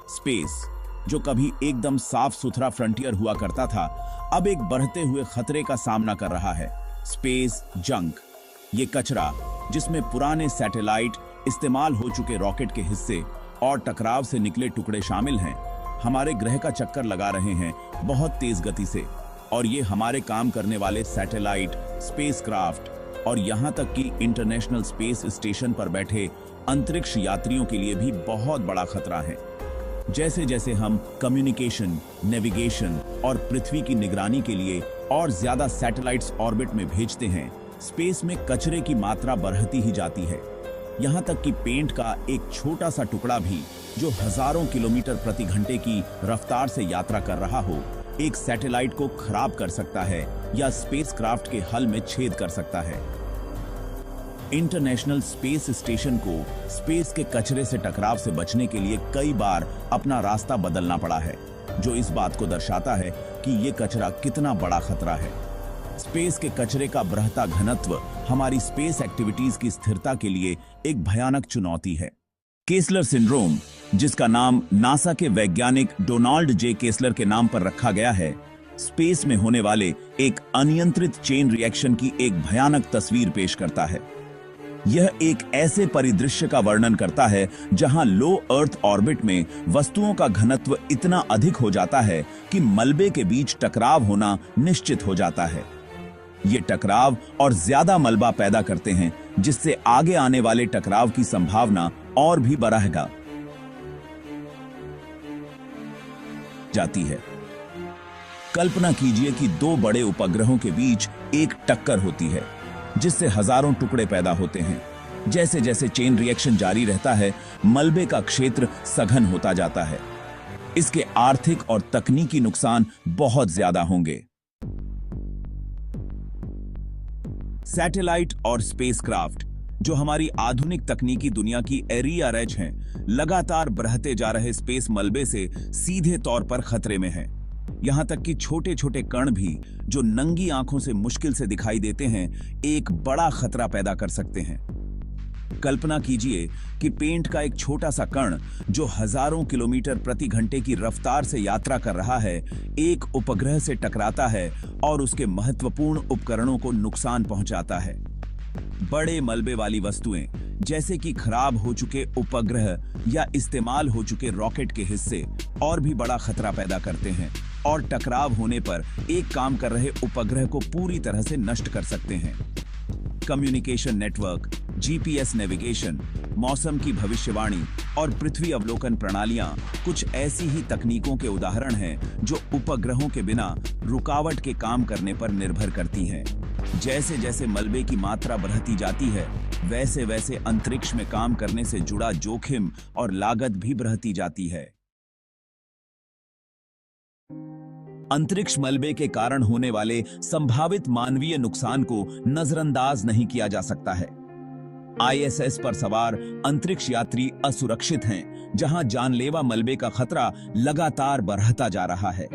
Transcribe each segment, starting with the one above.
Space, जो कभी एकदम साफ सुथरा फ्रंटियर हुआ करता था, अब एक बढ़ते हुए खतरे का सामना कर रहा है। स्पेस जंक, ये कचरा जिसमें पुराने सैटेलाइट, इस्तेमाल हो चुके रॉकेट के हिस्से और टकराव से निकले टुकड़े शामिल हैं, हमारे ग्रह का चक्कर लगा रहे हैं बहुत तेज गति से। और ये हमारे काम करने वाले सैटेलाइट, स्पेसक्राफ्ट और यहाँ तक कि इंटरनेशनल स्पेस स्टेशन पर बैठे अंतरिक्ष यात्रियों के लिए भी बहुत बड़ा खतरा है। जैसे जैसे हम कम्युनिकेशन, नेविगेशन और पृथ्वी की निगरानी के लिए और ज्यादा सैटेलाइट्स ऑर्बिट में भेजते हैं, स्पेस में कचरे की मात्रा बढ़ती ही जाती है। यहाँ तक कि पेंट का एक छोटा सा टुकड़ा भी, जो हजारों किलोमीटर प्रति घंटे की रफ्तार से यात्रा कर रहा हो, एक सैटेलाइट को खराब कर सकता है या स्पेसक्राफ्ट के हल में छेद कर सकता है। इंटरनेशनल स्पेस स्टेशन को स्पेस के कचरे से टकराव से बचने के लिए कई बार अपना रास्ता बदलना पड़ा है, जो इस बात को दर्शाता है कि ये कचरा कितना बड़ा खतरा है। स्पेस के कचरे का बढ़ता घनत्व हमारी स्पेस एक्टिविटीज की स्थिरता के लिए एक भयानक चुनौती है। केसलर सिंड्रोम, जिसका नाम नासा के वैज्ञानिक डोनाल्ड जे केसलर के नाम पर रखा गया है, स्पेस में होने वाले एक अनियंत्रित चेन रिएक्शन की एक भयानक तस्वीर पेश करता है। यह एक ऐसे परिदृश्य का वर्णन करता है जहां लो अर्थ ऑर्बिट में वस्तुओं का घनत्व इतना अधिक हो जाता है कि मलबे के बीच टकराव होना निश्चित हो जाता है। ये टकराव और ज्यादा मलबा पैदा करते हैं, जिससे आगे आने वाले टकराव की संभावना और भी बढ़ेगा जाती है। कल्पना कीजिए कि दो बड़े उपग्रहों के बीच एक टक्कर होती है, जिससे हजारों टुकड़े पैदा होते हैं। जैसे जैसे चेन रिएक्शन जारी रहता है, मलबे का क्षेत्र सघन होता जाता है। इसके आर्थिक और तकनीकी नुकसान बहुत ज्यादा होंगे। सैटेलाइट और स्पेसक्राफ्ट, जो हमारी आधुनिक तकनीकी दुनिया की एरिया रेज हैं, लगातार बढ़ते जा रहे स्पेस मलबे से सीधे तौर पर खतरे में हैं। यहां तक कि छोटे छोटे कण भी, जो नंगी आंखों से मुश्किल से दिखाई देते हैं, एक बड़ा खतरा पैदा कर सकते हैं। कल्पना कीजिए कि पेंट का एक छोटा सा कण, जो हजारों किलोमीटर प्रति घंटे की रफ्तार से यात्रा कर रहा है, एक उपग्रह से टकराता है और उसके महत्वपूर्ण उपकरणों को नुकसान पहुंचाता है। बड़े मलबे वाली वस्तुएं, जैसे कि खराब हो चुके उपग्रह या इस्तेमाल हो चुके रॉकेट के हिस्से, और भी बड़ा खतरा पैदा करते हैं और टकराव होने पर एक काम कर रहे उपग्रह को पूरी तरह से नष्ट कर सकते हैं। कम्युनिकेशन नेटवर्क, जीपीएस नेविगेशन, मौसम की भविष्यवाणी और पृथ्वी अवलोकन प्रणालियां कुछ ऐसी ही तकनीकों के उदाहरण हैं जो उपग्रहों के बिना रुकावट के काम करने पर निर्भर करती हैं। जैसे जैसे मलबे की मात्रा बढ़ती जाती है, वैसे वैसे अंतरिक्ष में काम करने से जुड़ा जोखिम और लागत भी बढ़ती जाती है। अंतरिक्ष मलबे के कारण होने वाले संभावित मानवीय नुकसान को नजरअंदाज नहीं किया जा सकता है। आईएसएस पर सवार अंतरिक्ष यात्री असुरक्षित हैं, जहां जानलेवा मलबे का खतरा लगातार बढ़ता जा रहा है।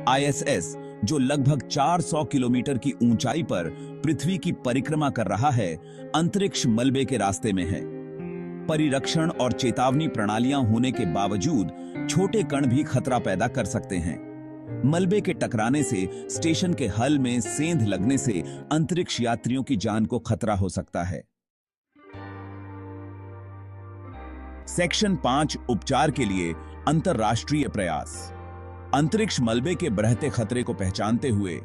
आईएसएस, जो लगभग 400 किलोमीटर की ऊंचाई पर पृथ्वी की परिक्रमा कर रहा है, अंतरिक्ष मलबे के रास्ते में है। परिरक्षण और चेतावनी प्रणालियां होने के बावजूद छोटे कण भी खतरा पैदा कर सकते हैं। मलबे के टकराने से स्टेशन के हल में सेंध लगने से अंतरिक्ष यात्रियों की जान को खतरा हो सकता है। सेक्शन 5 उपचार के लिए अंतरराष्ट्रीय प्रयास। अंतरिक्ष मलबे के बढ़ते खतरे को पहचानते हुए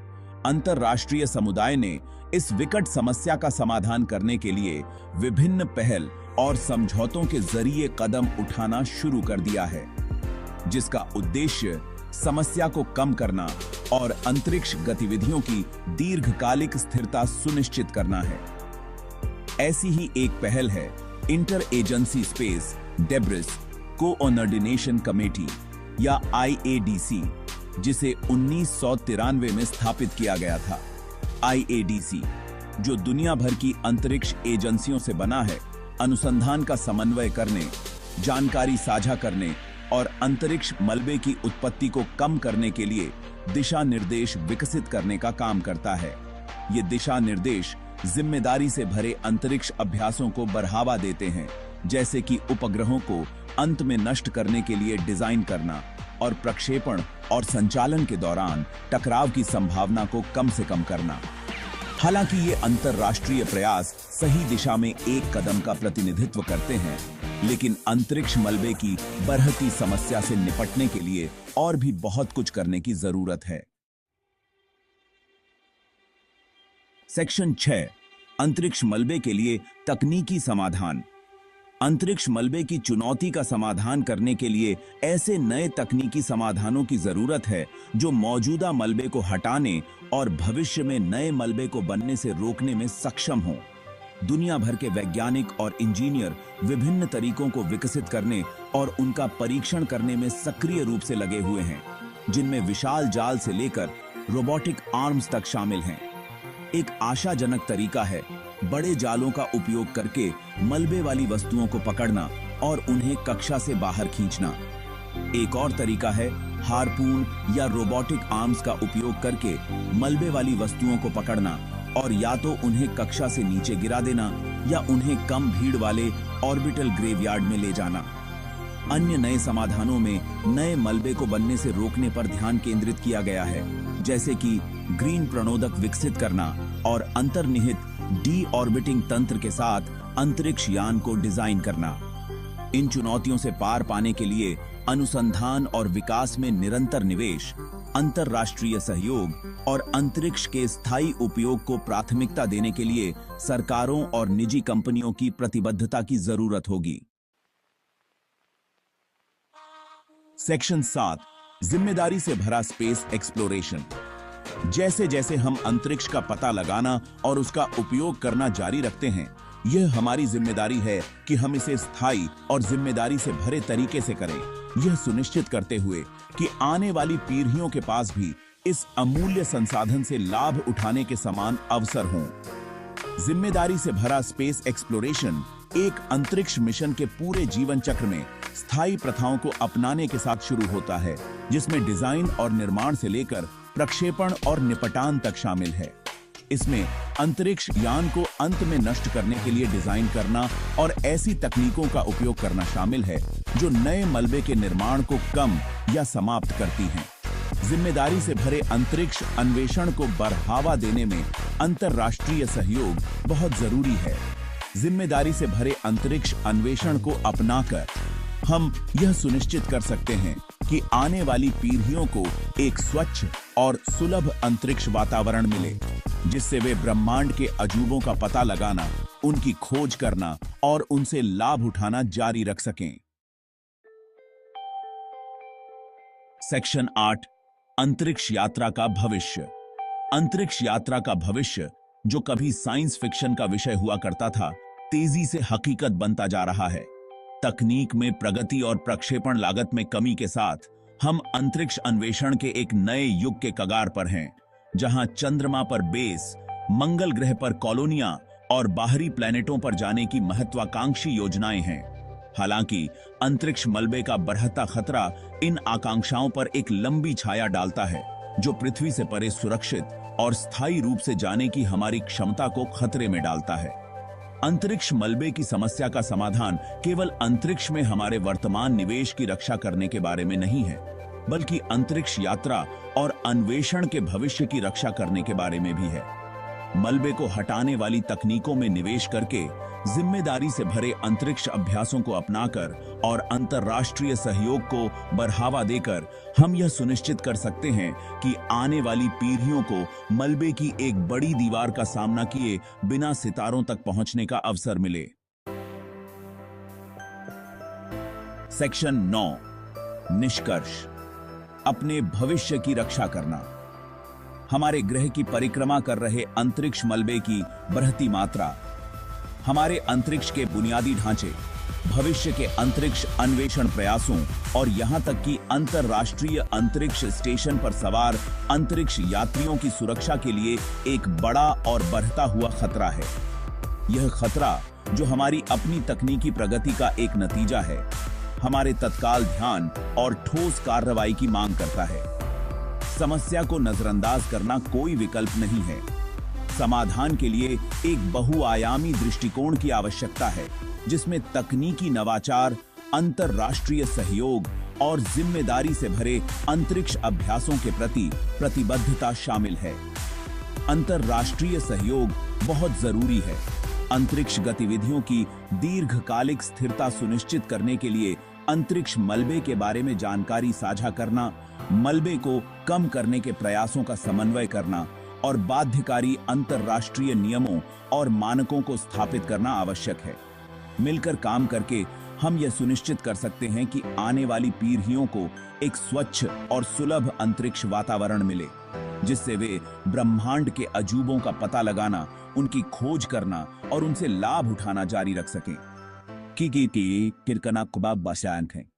अंतरराष्ट्रीय समुदाय ने इस विकट समस्या का समाधान करने के लिए विभिन्न पहल और समझौतों के जरिए कदम उठाना शुरू कर दिया है, जिसका उद्देश्य समस्या को कम करना और अंतरिक्ष गतिविधियों की दीर्घकालिक स्थिरता सुनिश्चित करना है। ऐसी ही एक पहल है inter agency space debris coordination committee या IADC, जिसे 1993 में स्थापित किया गया था। IADC, जो दुनिया भर की अंतरिक्ष एजेंसियों से बना है, अनुसंधान का समन्वय करने, जानकारी साझा करने और अंतरिक्ष मलबे की उत्पत्ति को कम करने के लिए दिशा निर्देश विकसित करने का काम करता है। ये दिशा निर्देश जिम्मेदारी से भरे अंतरिक्ष अभ्यासों को बढ़ावा देते हैं जैसे कि उपग्रहों को अंत में नष्ट करने के लिए डिजाइन करना और प्रक्षेपण और संचालन के दौरान टकराव की संभावना को कम से कम करना। हालांकि ये अंतरराष्ट्रीय प्रयास सही दिशा में एक कदम का प्रतिनिधित्व करते हैं, लेकिन अंतरिक्ष मलबे की बढ़ती समस्या से निपटने के लिए और भी बहुत कुछ करने की जरूरत है। सेक्शन 6, अंतरिक्ष मलबे के लिए तकनीकी समाधान। अंतरिक्ष मलबे की चुनौती का समाधान करने के लिए ऐसे नए तकनीकी समाधानों की जरूरत है जो मौजूदा मलबे को हटाने और भविष्य में नए मलबे को बनने से रोकने में सक्षम हों। दुनिया भर के वैज्ञानिक और इंजीनियर विभिन्न तरीकों को विकसित करने और उनका परीक्षण करने में सक्रिय रूप से लगे हुए हैं, जिनमें विशाल जाल से लेकर रोबोटिक आर्म्स तक शामिल हैं। एक आशाजनक तरीका है बड़े जालों का उपयोग करके मलबे वाली वस्तुओं को पकड़ना और उन्हें कक्षा से बाहर खींचना। एक और तरीका है हार्पून या रोबोटिक आर्म्स का उपयोग करके मलबे वाली वस्तुओं को पकड़ना और या तो उन्हें कक्षा से नीचे गिरा देना या उन्हें कम भीड़ वाले ऑर्बिटल ग्रेवयार्ड में ले जाना। अन्य नए समाधानों में नए मलबे को बनने से रोकने पर ध्यान केंद्रित किया गया है, जैसे कि ग्रीन प्रणोदक विकसित करना और अंतर्निहित डी ऑर्बिटिंग तंत्र के साथ अंतरिक्ष यान को डिजाइन करना। इन चुनौतियों से पार पाने के लिए अनुसंधान और विकास में निरंतर निवेश, अंतरराष्ट्रीय सहयोग और अंतरिक्ष के स्थायी उपयोग को प्राथमिकता देने के लिए सरकारों और निजी कंपनियों की प्रतिबद्धता की जरूरत होगी। सेक्शन 7, जिम्मेदारी से भरा स्पेस एक्सप्लोरेशन। जैसे जैसे हम अंतरिक्ष का पता लगाना और उसका उपयोग करना जारी रखते हैं, यह हमारी जिम्मेदारी है कि हम इसे स्थायी और जिम्मेदारी से भरे तरीके से करें, यह सुनिश्चित करते हुए कि आने वाली पीढ़ियों के पास भी इस अमूल्य संसाधन से लाभ उठाने के समान अवसर हों। जिम्मेदारी से भरा स्पेस एक्सप्लोरेशन एक अंतरिक्ष मिशन के पूरे जीवन चक्र में स्थायी प्रथाओं को अपनाने के साथ शुरू होता है, जिसमें डिजाइन और निर्माण से लेकर प्रक्षेपण और निपटान तक शामिल है। इसमें अंतरिक्ष यान को अंत में नष्ट करने के लिए डिजाइन करना और ऐसी तकनीकों का उपयोग करना शामिल है जो नए मलबे के निर्माण को कम या समाप्त करती हैं। जिम्मेदारी से भरे अंतरिक्ष अन्वेषण को बढ़ावा देने में अंतरराष्ट्रीय सहयोग बहुत जरूरी है। जिम्मेदारी से भरे अंतरिक्ष अन्वेषण को अपनाकर हम यह सुनिश्चित कर सकते हैं कि आने वाली पीढ़ियों को एक स्वच्छ और सुलभ अंतरिक्ष वातावरण मिले, जिससे वे ब्रह्मांड के अजूबों का पता लगाना, उनकी खोज करना और उनसे लाभ उठाना जारी रख सकें। सेक्शन 8, अंतरिक्ष यात्रा का भविष्य। अंतरिक्ष यात्रा का भविष्य, जो कभी साइंस फिक्शन का विषय हुआ करता था, तेजी से हकीकत बनता जा रहा है। तकनीक में प्रगति और प्रक्षेपण लागत में कमी के साथ हम अंतरिक्ष अन्वेषण के एक नए युग के कगार पर हैं, जहां चंद्रमा पर बेस, मंगल ग्रह पर कॉलोनियां और बाहरी प्लैनेटों पर जाने की महत्वाकांक्षी योजनाएं हैं। हालांकि अंतरिक्ष मलबे का बढ़ता खतरा इन आकांक्षाओं पर एक लंबी छाया डालता है, जो पृथ्वी से परे सुरक्षित और स्थायी रूप से जाने की हमारी क्षमता को खतरे में डालता है। अंतरिक्ष मलबे की समस्या का समाधान केवल अंतरिक्ष में हमारे वर्तमान निवेश की रक्षा करने के बारे में नहीं है, बल्कि अंतरिक्ष यात्रा और अन्वेषण के भविष्य की रक्षा करने के बारे में भी है। मलबे को हटाने वाली तकनीकों में निवेश करके, जिम्मेदारी से भरे अंतरिक्ष अभ्यासों को अपनाकर और अंतरराष्ट्रीय सहयोग को बढ़ावा देकर हम यह सुनिश्चित कर सकते हैं कि आने वाली पीढ़ियों को मलबे की एक बड़ी दीवार का सामना किए बिना सितारों तक पहुंचने का अवसर मिले। सेक्शन 9, निष्कर्ष। अपने भविष्य की रक्षा करना। हमारे ग्रह की परिक्रमा कर रहे अंतरिक्ष मलबे की बढ़ती मात्रा, हमारे अंतरिक्ष के बुनियादी ढांचे, भविष्य के अंतरिक्ष अन्वेषण प्रयासों और यहां तक कि अंतरराष्ट्रीय अंतरिक्ष स्टेशन पर सवार अंतरिक्ष यात्रियों की सुरक्षा के लिए एक बड़ा और बढ़ता हुआ खतरा है। यह खतरा, जो हमारी अपनी तकनीकी प्रगति का एक नतीजा है, हमारे तत्काल ध्यान और ठोस कार्रवाई की मांग करता है। समस्या को नजरअंदाज करना कोई विकल्प नहीं है। समाधान के लिए एक बहुआयामी दृष्टिकोण की आवश्यकता है, जिसमें तकनीकी नवाचार, अंतरराष्ट्रीय सहयोग और जिम्मेदारी से भरे अंतरिक्ष अभ्यासों के प्रति प्रतिबद्धता शामिल है। अंतरराष्ट्रीय सहयोग बहुत जरूरी है। अंतरिक्ष गतिविधियों की दीर्घकालिक स्थिरता सुनिश्चित करने के लिए अंतरिक्ष मलबे के बारे में जानकारी साझा करना, मलबे को कम करने के प्रयासों का समन्वय करना और बाध्यकारी अंतरराष्ट्रीय नियमों और मानकों को स्थापित करना आवश्यक है। मिलकर काम करके हम यह सुनिश्चित कर सकते हैं कि आने वाली पीढ़ियों को एक स्वच्छ और सुलभ अंतरिक्ष वातावरण मिले, जिससे वे ब्रह्मांड के अजूबों का पता लगाना, उनकी खोज करना और उनसे लाभ उठाना जारी रख सकें। की किरकना कुबाब बशांक है।